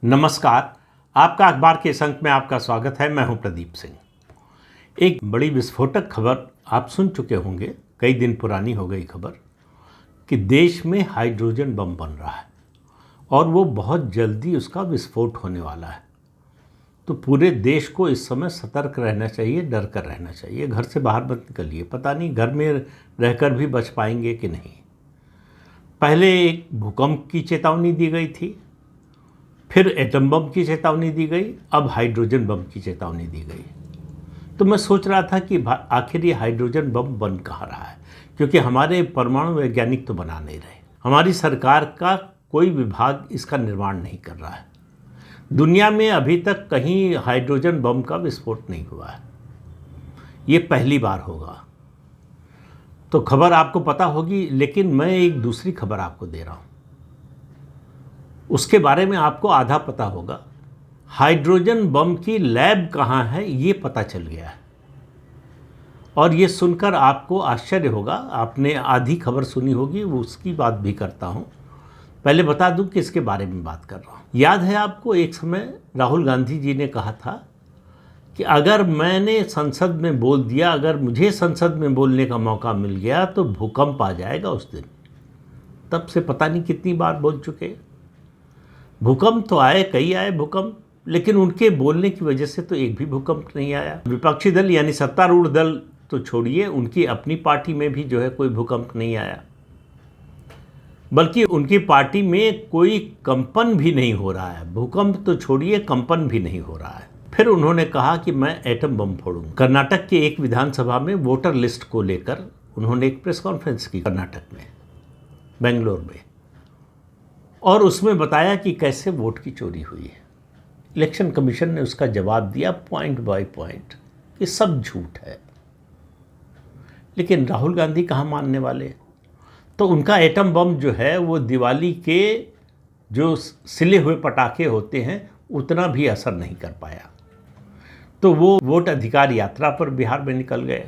नमस्कार। आपका अखबार के इस अंक में आपका स्वागत है। मैं हूं प्रदीप सिंह। एक बड़ी विस्फोटक खबर आप सुन चुके होंगे, कई दिन पुरानी हो गई खबर, कि देश में हाइड्रोजन बम बन रहा है और वो बहुत जल्दी उसका विस्फोट होने वाला है। तो पूरे देश को इस समय सतर्क रहना चाहिए, डर कर रहना चाहिए। घर से बाहर मत निकलिए, पता नहीं घर में रहकर भी बच पाएंगे कि नहीं। पहले एक भूकंप की चेतावनी दी गई थी, फिर एटम बम की चेतावनी दी गई, अब हाइड्रोजन बम की चेतावनी दी गई। तो मैं सोच रहा था कि आखिर ये हाइड्रोजन बम बन कहाँ रहा है, क्योंकि हमारे परमाणु वैज्ञानिक तो बना नहीं रहे, हमारी सरकार का कोई विभाग इसका निर्माण नहीं कर रहा है। दुनिया में अभी तक कहीं हाइड्रोजन बम का विस्फोट नहीं हुआ है, ये पहली बार होगा। तो खबर आपको पता होगी, लेकिन मैं एक दूसरी खबर आपको दे रहा हूँ, उसके बारे में आपको आधा पता होगा। हाइड्रोजन बम की लैब कहाँ है ये पता चल गया है, और ये सुनकर आपको आश्चर्य होगा। आपने आधी खबर सुनी होगी, वो उसकी बात भी करता हूँ। पहले बता दूं कि इसके बारे में बात कर रहा हूँ। याद है आपको, एक समय राहुल गांधी जी ने कहा था कि अगर मैंने संसद में बोल दिया, अगर मुझे संसद में बोलने का मौका मिल गया तो भूकंप आ जाएगा उस दिन। तब से पता नहीं कितनी बार बोल चुके। भूकंप तो आए, कई आए भूकंप, लेकिन उनके बोलने की वजह से तो एक भी भूकंप नहीं आया। विपक्षी दल यानी सत्तारूढ़ दल तो छोड़िए, उनकी अपनी पार्टी में भी जो है कोई भूकंप नहीं आया, बल्कि उनकी पार्टी में कोई कंपन भी नहीं हो रहा है। भूकंप तो छोड़िए, कंपन भी नहीं हो रहा है। फिर उन्होंने कहा कि मैं एटम बम फोड़ूंगा। कर्नाटक के एक विधानसभा में वोटर लिस्ट को लेकर उन्होंने एक प्रेस कॉन्फ्रेंस की, कर्नाटक में, बेंगलोर में, और उसमें बताया कि कैसे वोट की चोरी हुई है। इलेक्शन कमीशन ने उसका जवाब दिया पॉइंट बाय पॉइंट कि सब झूठ है। लेकिन राहुल गांधी कहाँ मानने वाले। तो उनका एटम बम जो है वो दिवाली के जो सिले हुए पटाखे होते हैं उतना भी असर नहीं कर पाया। तो वो वोट अधिकार यात्रा पर बिहार में निकल गए,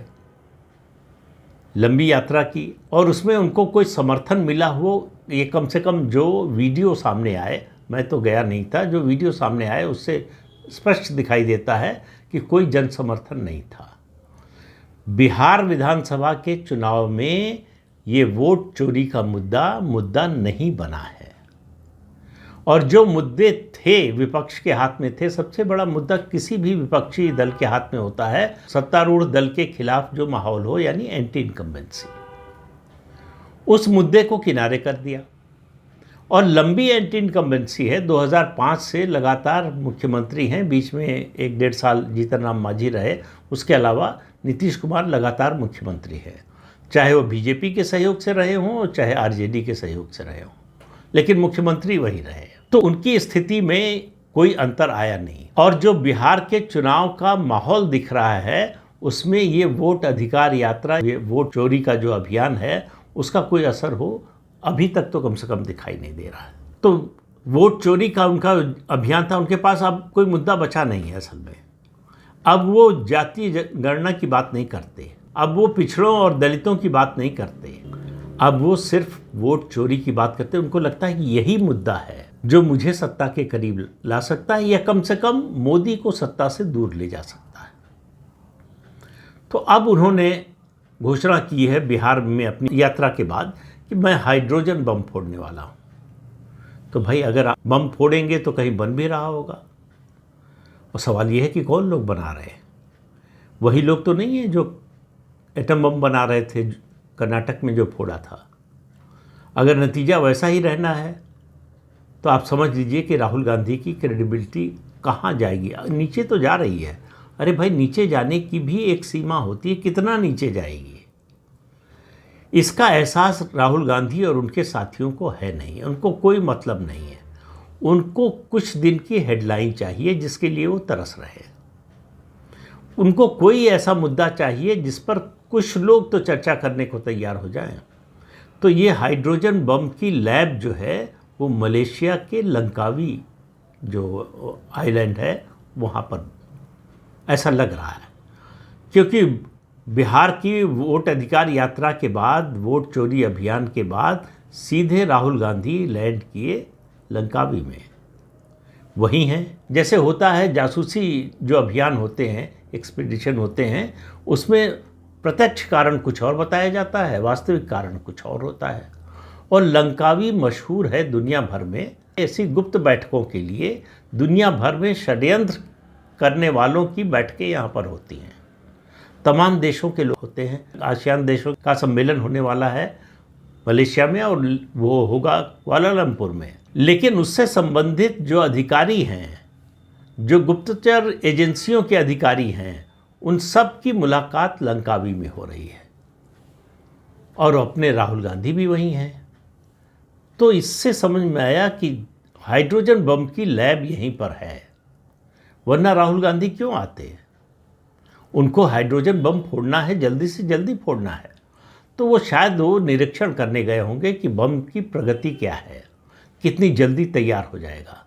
लंबी यात्रा की, और उसमें उनको कोई समर्थन मिला हो ये कम से कम जो वीडियो सामने आए, मैं तो गया नहीं था, जो वीडियो सामने आए उससे स्पष्ट दिखाई देता है कि कोई जन समर्थन नहीं था। बिहार विधानसभा के चुनाव में ये वोट चोरी का मुद्दा नहीं बना है। और जो मुद्दे थे विपक्ष के हाथ में थे, सबसे बड़ा मुद्दा किसी भी विपक्षी दल के हाथ में होता है सत्तारूढ़ दल के खिलाफ जो माहौल हो, यानी एंटी इनकम्बेंसी। उस मुद्दे को किनारे कर दिया, और लंबी एंटी इनकम्बेंसी है। 2005 से लगातार मुख्यमंत्री हैं, बीच में 1-1.5 साल जीतन राम मांझी रहे, उसके अलावा नीतीश कुमार लगातार मुख्यमंत्री है, चाहे वो बीजेपी के सहयोग से रहे हों चाहे आरजेडी के सहयोग से रहे हों, लेकिन मुख्यमंत्री वही रहे। तो उनकी स्थिति में कोई अंतर आया नहीं। और जो बिहार के चुनाव का माहौल दिख रहा है उसमें ये वोट अधिकार यात्रा, ये वोट चोरी का जो अभियान है, उसका कोई असर हो अभी तक तो कम से कम दिखाई नहीं दे रहा है। तो वोट चोरी का उनका अभियान था, उनके पास अब कोई मुद्दा बचा नहीं है असल में। अब वो जाति गणना की बात नहीं करते, अब वो पिछड़ों और दलितों की बात नहीं करते, अब वो सिर्फ वोट चोरी की बात करते। उनको लगता है कि यही मुद्दा है जो मुझे सत्ता के करीब ला सकता है, या कम से कम मोदी को सत्ता से दूर ले जा सकता है। तो अब उन्होंने घोषणा की है बिहार में अपनी यात्रा के बाद कि मैं हाइड्रोजन बम फोड़ने वाला हूँ। तो भाई, अगर आप बम फोड़ेंगे तो कहीं बन भी रहा होगा, और सवाल ये है कि कौन लोग बना रहे हैं। वही लोग तो नहीं है जो एटम बम बना रहे थे कर्नाटक में जो फोड़ा था। अगर नतीजा वैसा ही रहना है तो आप समझ लीजिए कि राहुल गांधी की क्रेडिबिलिटी कहाँ जाएगी। नीचे तो जा रही है। अरे भाई, नीचे जाने की भी एक सीमा होती है, कितना नीचे जाएगी। इसका एहसास राहुल गांधी और उनके साथियों को है नहीं, उनको कोई मतलब नहीं है। उनको कुछ दिन की हेडलाइन चाहिए जिसके लिए वो तरस रहे। उनको कोई ऐसा मुद्दा चाहिए जिस पर कुछ लोग तो चर्चा करने को तैयार हो जाएं। तो ये हाइड्रोजन बम की लैब जो है वो मलेशिया के लंकावी जो आइलैंड है वहाँ पर ऐसा लग रहा है, क्योंकि बिहार की वोट अधिकार यात्रा के बाद, वोट चोरी अभियान के बाद सीधे राहुल गांधी लैंड किए लंकावी में। वही हैं। जैसे होता है जासूसी जो अभियान होते हैं, एक्सपीडिशन होते हैं, उसमें प्रत्यक्ष कारण कुछ और बताया जाता है, वास्तविक कारण कुछ और होता है। और लंकावी मशहूर है दुनिया भर में। ऐसी गुप्त बैठकों के लिए दुनिया भर में षड्यंत्र करने वालों की बैठकें यहाँ पर होती हैं। तमाम देशों के लोग होते हैं। आसियान देशों का सम्मेलन होने वाला है मलेशिया में, और वो होगा कुआलालंपुर में। लेकिन उससे संबंधित जो अधिकारी हैं, जो गुप्तचर एजेंसियों के अधिकारी हैं, उन सब की मुलाकात लंकावी में हो रही है, और अपने राहुल गांधी भी वहीं हैं। तो इससे समझ में आया कि हाइड्रोजन बम की लैब यहीं पर है, वरना राहुल गांधी क्यों आते? उनको हाइड्रोजन बम फोड़ना है, जल्दी से जल्दी फोड़ना है। तो वो शायद वो निरीक्षण करने गए होंगे कि बम की प्रगति क्या है, कितनी जल्दी तैयार हो जाएगा,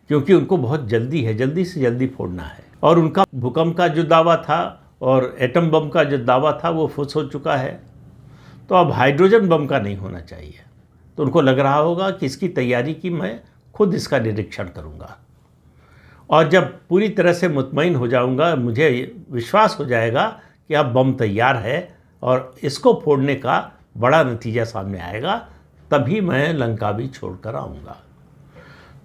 क्योंकि उनको बहुत जल्दी है, जल्दी से जल्दी फोड़ना है। और उनका भूकंप का जो दावा था और एटम बम का जो दावा था वो फुस हो चुका है, तो अब हाइड्रोजन बम का नहीं होना चाहिए। तो उनको लग रहा होगा कि इसकी तैयारी की मैं खुद इसका निरीक्षण करूँगा, और जब पूरी तरह से मुतमईन हो जाऊँगा, मुझे विश्वास हो जाएगा कि अब बम तैयार है और इसको फोड़ने का बड़ा नतीजा सामने आएगा, तभी मैं लंकावी छोड़कर आऊँगा।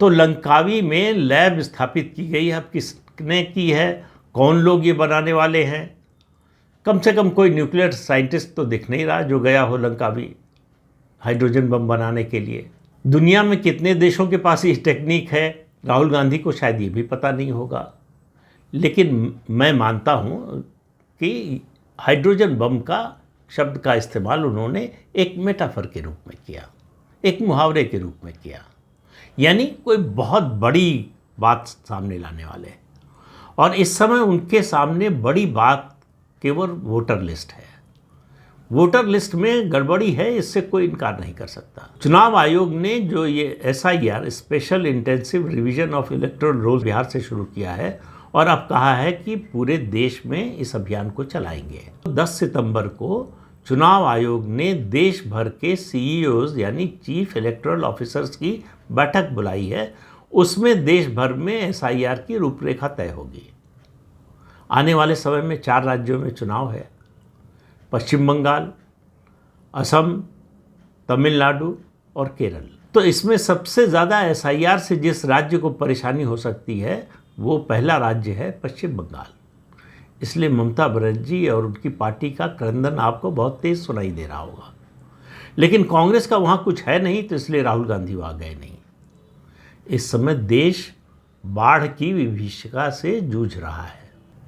तो लंकावी में लैब स्थापित की गई है। अब किसने की है, कौन लोग ये बनाने वाले हैं? कम से कम कोई न्यूक्लियर साइंटिस्ट तो दिख नहीं रहा जो गया हो लंकावी हाइड्रोजन बम बनाने के लिए। दुनिया में कितने देशों के पास ये टेक्निक है, राहुल गांधी को शायद ये भी पता नहीं होगा। लेकिन मैं मानता हूँ कि हाइड्रोजन बम का शब्द का इस्तेमाल उन्होंने एक मेटाफर के रूप में किया, एक मुहावरे के रूप में किया, यानी कोई बहुत बड़ी बात सामने लाने वाले। और इस समय उनके सामने बड़ी बात केवल वोटर लिस्ट है। वोटर लिस्ट में गड़बड़ी है, इससे कोई इनकार नहीं कर सकता। चुनाव आयोग ने जो ये SIR special intensive revision of electoral roll Bihar से शुरू किया है, और अब कहा है कि पूरे देश में इस अभियान को चलाएंगे। 10 सितंबर को चुनाव आयोग ने देश भर के CEOs यानी चीफ इलेक्टोरल ऑफिसर्स की बैठक बुलाई है। उसमें देश भर में SIR की रूपरेखा तय होगी। आने वाले समय में 4 राज्यों में चुनाव है, पश्चिम बंगाल, असम, तमिलनाडु और केरल। तो इसमें सबसे ज़्यादा SIR से जिस राज्य को परेशानी हो सकती है, वो पहला राज्य है पश्चिम बंगाल। इसलिए ममता बनर्जी और उनकी पार्टी का क्रंदन आपको बहुत तेज़ सुनाई दे रहा होगा। लेकिन कांग्रेस का वहाँ कुछ है नहीं, तो इसलिए राहुल गांधी वहाँ गए नहीं। इस समय देश बाढ़ की विभीषिका से जूझ रहा है।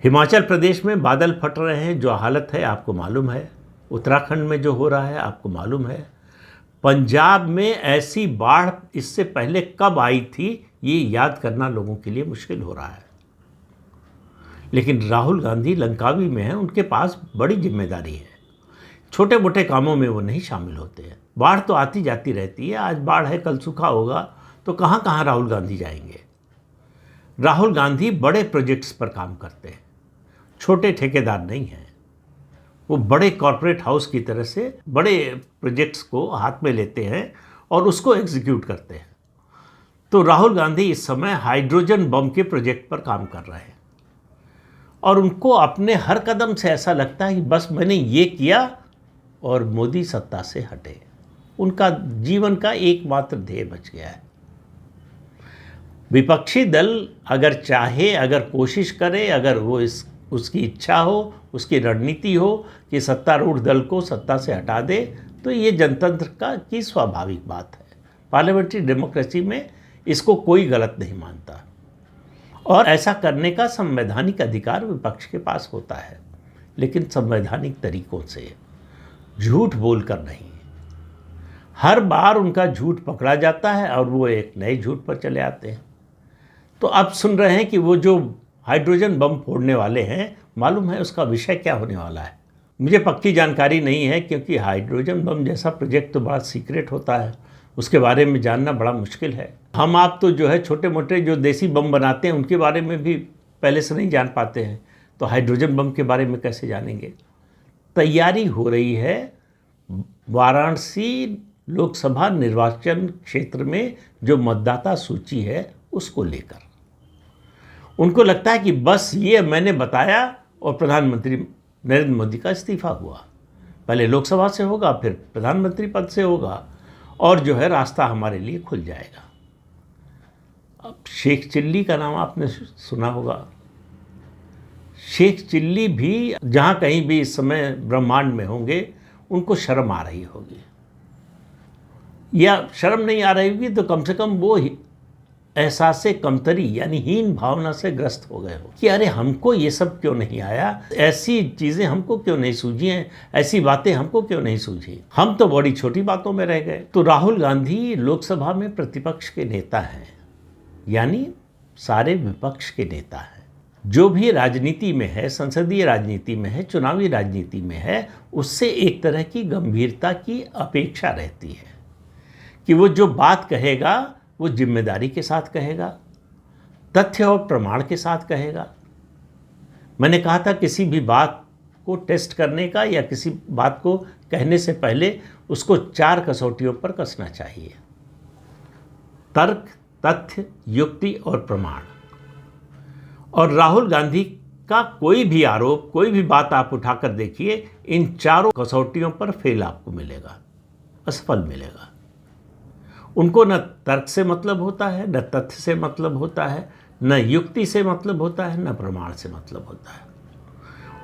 हिमाचल प्रदेश में बादल फट रहे हैं, जो हालत है आपको मालूम है। उत्तराखंड में जो हो रहा है आपको मालूम है। पंजाब में ऐसी बाढ़ इससे पहले कब आई थी, ये याद करना लोगों के लिए मुश्किल हो रहा है। लेकिन राहुल गांधी लंकावी में हैं, उनके पास बड़ी जिम्मेदारी है। छोटे मोटे कामों में वो नहीं शामिल होते हैं। बाढ़ तो आती जाती रहती है, आज बाढ़ है कल सूखा होगा, तो कहाँ कहाँ राहुल गांधी जाएंगे। राहुल गांधी बड़े प्रोजेक्ट्स पर काम करते हैं, छोटे ठेकेदार नहीं हैं। वो बड़े कॉरपोरेट हाउस की तरह से बड़े प्रोजेक्ट्स को हाथ में लेते हैं और उसको एग्जीक्यूट करते हैं। तो राहुल गांधी इस समय हाइड्रोजन बम के प्रोजेक्ट पर काम कर रहे हैं, और उनको अपने हर कदम से ऐसा लगता है कि बस मैंने ये किया और मोदी सत्ता से हटे। उनका जीवन का एकमात्र ध्येय बच गया है। विपक्षी दल अगर चाहे, अगर कोशिश करे, अगर वो उसकी इच्छा हो, उसकी रणनीति हो कि सत्तारूढ़ दल को सत्ता से हटा दे, तो ये जनतंत्र की स्वाभाविक बात है। पार्लियामेंट्री डेमोक्रेसी में इसको कोई गलत नहीं मानता, और ऐसा करने का संवैधानिक अधिकार विपक्ष के पास होता है, लेकिन संवैधानिक तरीकों से, झूठ बोलकर नहीं। हर बार उनका झूठ पकड़ा जाता है और वो एक नए झूठ पर चले आते हैं। तो अब सुन रहे हैं कि वो जो हाइड्रोजन बम फोड़ने वाले हैं, मालूम है उसका विषय क्या होने वाला है। मुझे पक्की जानकारी नहीं है, क्योंकि हाइड्रोजन बम जैसा प्रोजेक्ट तो बड़ा सीक्रेट होता है, उसके बारे में जानना बड़ा मुश्किल है। हम आप तो जो है छोटे मोटे जो देसी बम बनाते हैं उनके बारे में भी पहले से नहीं जान पाते हैं, तो हाइड्रोजन बम के बारे में कैसे जानेंगे। तैयारी हो रही है वाराणसी लोकसभा निर्वाचन क्षेत्र में जो मतदाता सूची है उसको लेकर। उनको लगता है कि बस ये मैंने बताया और प्रधानमंत्री नरेंद्र मोदी का इस्तीफा हुआ। पहले लोकसभा से होगा, फिर प्रधानमंत्री पद से होगा, और जो है रास्ता हमारे लिए खुल जाएगा। अब शेख चिल्ली का नाम आपने सुना होगा। शेख चिल्ली भी जहाँ कहीं भी इस समय ब्रह्मांड में होंगे, उनको शर्म आ रही होगी, या शर्म नहीं आ रही होगी तो कम से कम वो एहसास कमतरी यानी हीन भावना से ग्रस्त हो गए हो कि अरे हमको ये सब क्यों नहीं आया, ऐसी चीज़ें हमको क्यों नहीं सूझी हैं, ऐसी बातें हमको क्यों नहीं सूझी, हम तो बड़ी छोटी बातों में रह गए। तो राहुल गांधी लोकसभा में प्रतिपक्ष के नेता हैं, यानी सारे विपक्ष के नेता हैं। जो भी राजनीति में है, संसदीय राजनीति में है, चुनावी राजनीति में है, उससे एक तरह की गंभीरता की अपेक्षा रहती है कि वो जो बात कहेगा वो जिम्मेदारी के साथ कहेगा, तथ्य और प्रमाण के साथ कहेगा। मैंने कहा था किसी भी बात को टेस्ट करने का या किसी बात को कहने से पहले उसको 4 कसौटियों पर कसना चाहिए: तर्क, तथ्य, युक्ति और प्रमाण। और राहुल गांधी का कोई भी आरोप, कोई भी बात आप उठाकर देखिए, इन 4 कसौटियों पर फेल आपको मिलेगा, असफल मिलेगा। उनको न तर्क से मतलब होता है, न तथ्य से मतलब होता है, न युक्ति से मतलब होता है, न प्रमाण से मतलब होता है।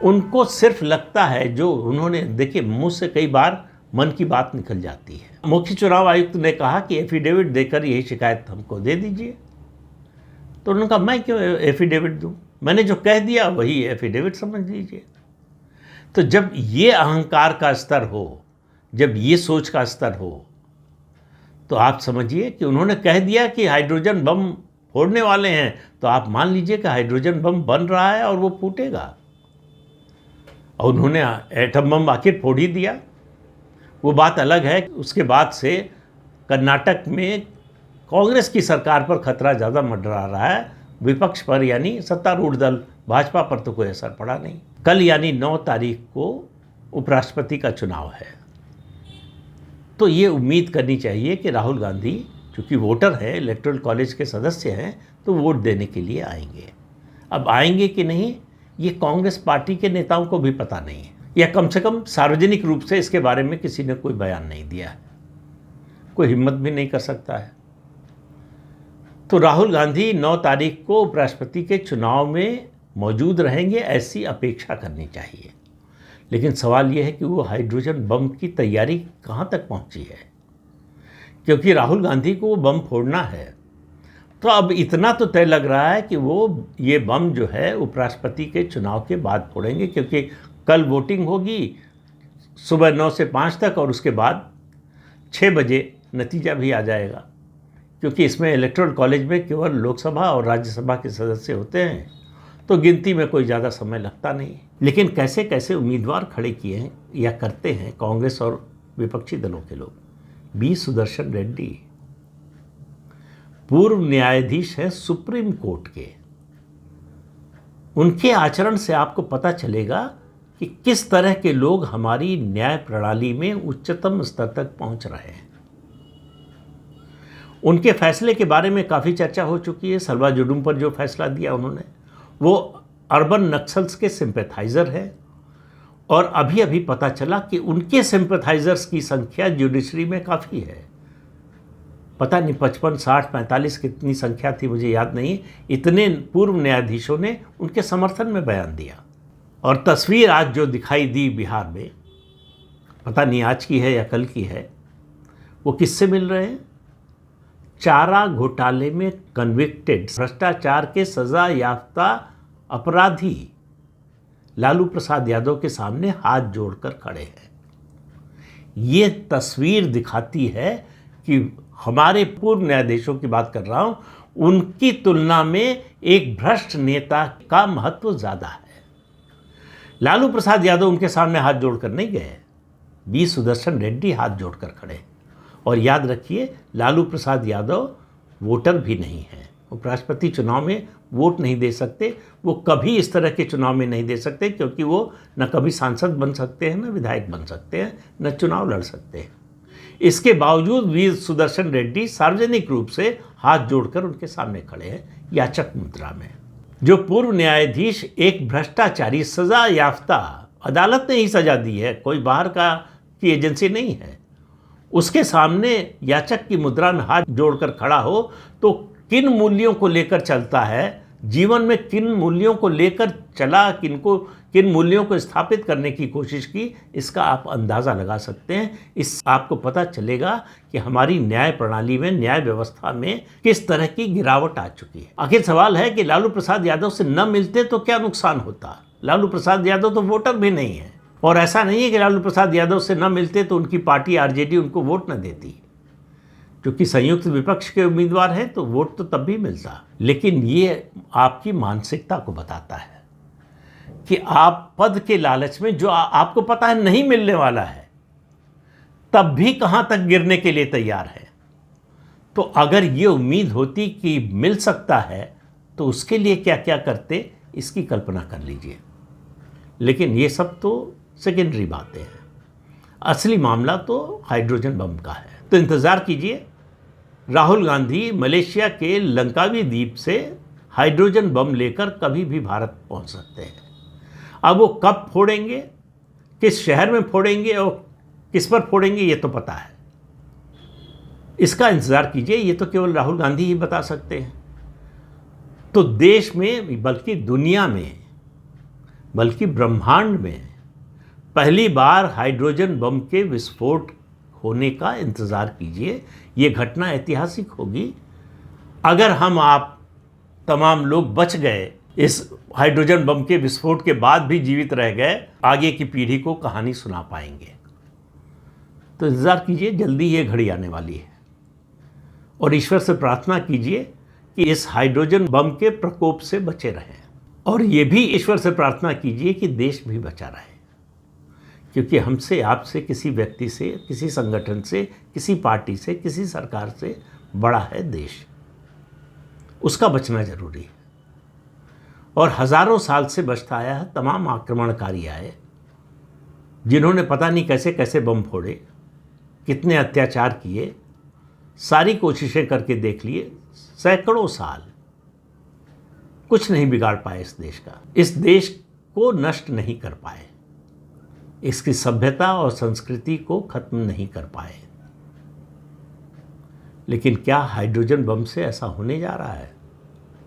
उनको सिर्फ लगता है, जो उन्होंने देखिए मुंह से कई बार मन की बात निकल जाती है। मुख्य चुनाव आयुक्त ने कहा कि एफिडेविट देकर यही शिकायत हमको दे दीजिए। तो उन्होंने कहा मैं क्यों एफिडेविट दूं, मैंने जो कह दिया वही एफिडेविट समझ लीजिए। तो जब ये अहंकार का स्तर हो, जब ये सोच का स्तर हो, तो आप समझिए कि उन्होंने कह दिया कि हाइड्रोजन बम फोड़ने वाले हैं, तो आप मान लीजिए कि हाइड्रोजन बम बन रहा है और वो फूटेगा। और उन्होंने एटम बम आखिर फोड़ ही दिया, वो बात अलग है। उसके बाद से कर्नाटक में कांग्रेस की सरकार पर खतरा ज़्यादा मंडरा रहा है, विपक्ष पर यानी सत्तारूढ़ दल भाजपा पर तो कोई असर पड़ा नहीं। कल यानी 9 तारीख को उपराष्ट्रपति का चुनाव है, तो ये उम्मीद करनी चाहिए कि राहुल गांधी चूँकि वोटर हैं, इलेक्टोरल कॉलेज के सदस्य हैं, तो वोट देने के लिए आएंगे। अब आएंगे कि नहीं ये कांग्रेस पार्टी के नेताओं को भी पता नहीं है, या कम से कम सार्वजनिक रूप से इसके बारे में किसी ने कोई बयान नहीं दिया है, कोई हिम्मत भी नहीं कर सकता है। तो राहुल गांधी 9 तारीख को उपराष्ट्रपति के चुनाव में मौजूद रहेंगे, ऐसी अपेक्षा करनी चाहिए। लेकिन सवाल यह है कि वो हाइड्रोजन बम की तैयारी कहाँ तक पहुँची है, क्योंकि राहुल गांधी को वो बम फोड़ना है। तो अब इतना तो तय लग रहा है कि वो ये बम जो है उपराष्ट्रपति के चुनाव के बाद फोड़ेंगे, क्योंकि कल वोटिंग होगी सुबह 9 से 5 तक, और उसके बाद 6 बजे नतीजा भी आ जाएगा, क्योंकि इसमें इलेक्टोरल कॉलेज में केवल लोकसभा और राज्यसभा के सदस्य होते हैं, तो गिनती में कोई ज़्यादा समय लगता नहीं। लेकिन कैसे कैसे उम्मीदवार खड़े किए हैं या करते हैं कांग्रेस और विपक्षी दलों के लोग। बी सुदर्शन रेड्डी पूर्व न्यायाधीश हैं सुप्रीम कोर्ट के। उनके आचरण से आपको पता चलेगा कि किस तरह के लोग हमारी न्याय प्रणाली में उच्चतम स्तर तक पहुंच रहे हैं। उनके फैसले के बारे में काफ़ी चर्चा हो चुकी है। सलवा जुडूम पर जो फैसला दिया उन्होंने, वो अर्बन नक्सल्स के सिंपैथाइज़र है, और अभी अभी पता चला कि उनके सिंपैथाइजर्स की संख्या जुडिशरी में काफ़ी है। पता नहीं 55, 60, 45 कितनी संख्या थी, मुझे याद नहीं। इतने पूर्व न्यायाधीशों ने उनके समर्थन में बयान दिया। और तस्वीर आज जो दिखाई दी बिहार में, पता नहीं आज की है या कल की है, वो किससे मिल रहे हैं? चारा घोटाले में कन्विक्टेड, भ्रष्टाचार के सजा याफ्ता अपराधी लालू प्रसाद यादव के सामने हाथ जोड़कर खड़े हैं। ये तस्वीर दिखाती है कि हमारे पूर्व न्यायाधीशों की बात कर रहा हूं, उनकी तुलना में एक भ्रष्ट नेता का महत्व ज़्यादा है। लालू प्रसाद यादव उनके सामने हाथ जोड़कर नहीं गए, बी सुदर्शन रेड्डी हाथ जोड़कर खड़े। और याद रखिए, लालू प्रसाद यादव वोटर भी नहीं हैं, उपराष्ट्रपति चुनाव में वोट नहीं दे सकते। वो कभी इस तरह के चुनाव में नहीं दे सकते, क्योंकि वो न कभी सांसद बन सकते हैं, न विधायक बन सकते हैं, न चुनाव लड़ सकते हैं। इसके बावजूद वी सुदर्शन रेड्डी सार्वजनिक रूप से हाथ जोड़कर उनके सामने खड़े हैं, याचक मुद्रा में। जो पूर्व न्यायाधीश एक भ्रष्टाचारी सजा याफ्ता, अदालत ने ही सजा दी है, कोई बाहर की एजेंसी नहीं है, उसके सामने याचक की मुद्रा में हाथ जोड़कर खड़ा हो तो किन मूल्यों को लेकर चलता है, जीवन में किन मूल्यों को लेकर चला, किन मूल्यों को स्थापित करने की कोशिश की, इसका आप अंदाज़ा लगा सकते हैं। इस आपको पता चलेगा कि हमारी न्याय प्रणाली में, न्याय व्यवस्था में किस तरह की गिरावट आ चुकी है। आखिर सवाल है कि लालू प्रसाद यादव से न मिलते तो क्या नुकसान होता। लालू प्रसाद यादव तो वोटर भी नहीं है, और ऐसा नहीं है कि लालू प्रसाद यादव से न मिलते तो उनकी पार्टी आरजेडी उनको वोट न देती। क्योंकि संयुक्त विपक्ष के उम्मीदवार हैं तो वोट तो तब भी मिलता। लेकिन ये आपकी मानसिकता को बताता है कि आप पद के लालच में, जो आपको पता है नहीं मिलने वाला है, तब भी कहां तक गिरने के लिए तैयार है। तो अगर ये उम्मीद होती कि मिल सकता है तो उसके लिए क्या क्या करते, इसकी कल्पना कर लीजिए। लेकिन ये सब तो सेकेंडरी बातें हैं, असली मामला तो हाइड्रोजन बम का है। तो इंतज़ार कीजिए, राहुल गांधी मलेशिया के लंकावी द्वीप से हाइड्रोजन बम लेकर कभी भी भारत पहुंच सकते हैं। अब वो कब फोड़ेंगे, किस शहर में फोड़ेंगे और किस पर फोड़ेंगे, ये तो पता है। इसका इंतज़ार कीजिए, ये तो केवल राहुल गांधी ही बता सकते हैं। तो देश में, बल्कि दुनिया में, बल्कि ब्रह्मांड में पहली बार हाइड्रोजन बम के विस्फोट होने का इंतज़ार कीजिए। ये घटना ऐतिहासिक होगी। अगर हम आप तमाम लोग बच गए, इस हाइड्रोजन बम के विस्फोट के बाद भी जीवित रह गए, आगे की पीढ़ी को कहानी सुना पाएंगे। तो इंतज़ार कीजिए, जल्दी ये घड़ी आने वाली है। और ईश्वर से प्रार्थना कीजिए कि इस हाइड्रोजन बम के प्रकोप से बचे रहें। और ये भी ईश्वर से प्रार्थना कीजिए कि देश भी बचा रहे, क्योंकि हमसे, आपसे, किसी व्यक्ति से, किसी संगठन से, किसी पार्टी से, किसी सरकार से बड़ा है देश। उसका बचना जरूरी है। और हज़ारों साल से बचता आया है। तमाम आक्रमणकारी आए जिन्होंने पता नहीं कैसे कैसे बम फोड़े, कितने अत्याचार किए, सारी कोशिशें करके देख लिए, सैकड़ों साल कुछ नहीं बिगाड़ पाए इस देश का। इस देश को नष्ट नहीं कर पाए, इसकी सभ्यता और संस्कृति को खत्म नहीं कर पाए। लेकिन क्या हाइड्रोजन बम से ऐसा होने जा रहा है?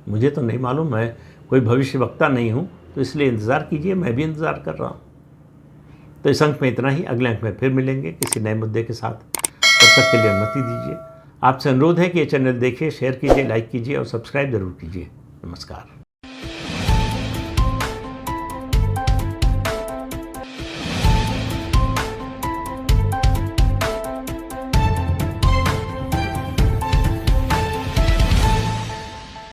मुझे तो नहीं मालूम, मैं कोई भविष्यवक्ता नहीं हूं, तो इसलिए इंतज़ार कीजिए, मैं भी इंतज़ार कर रहा हूं। तो इस अंक में इतना ही। अगले अंक में फिर मिलेंगे किसी नए मुद्दे के साथ। तब तक के लिए अनुमति दीजिए। आपसे अनुरोध है कि ये चैनल देखिए, शेयर कीजिए, लाइक कीजिए और सब्सक्राइब जरूर कीजिए। नमस्कार।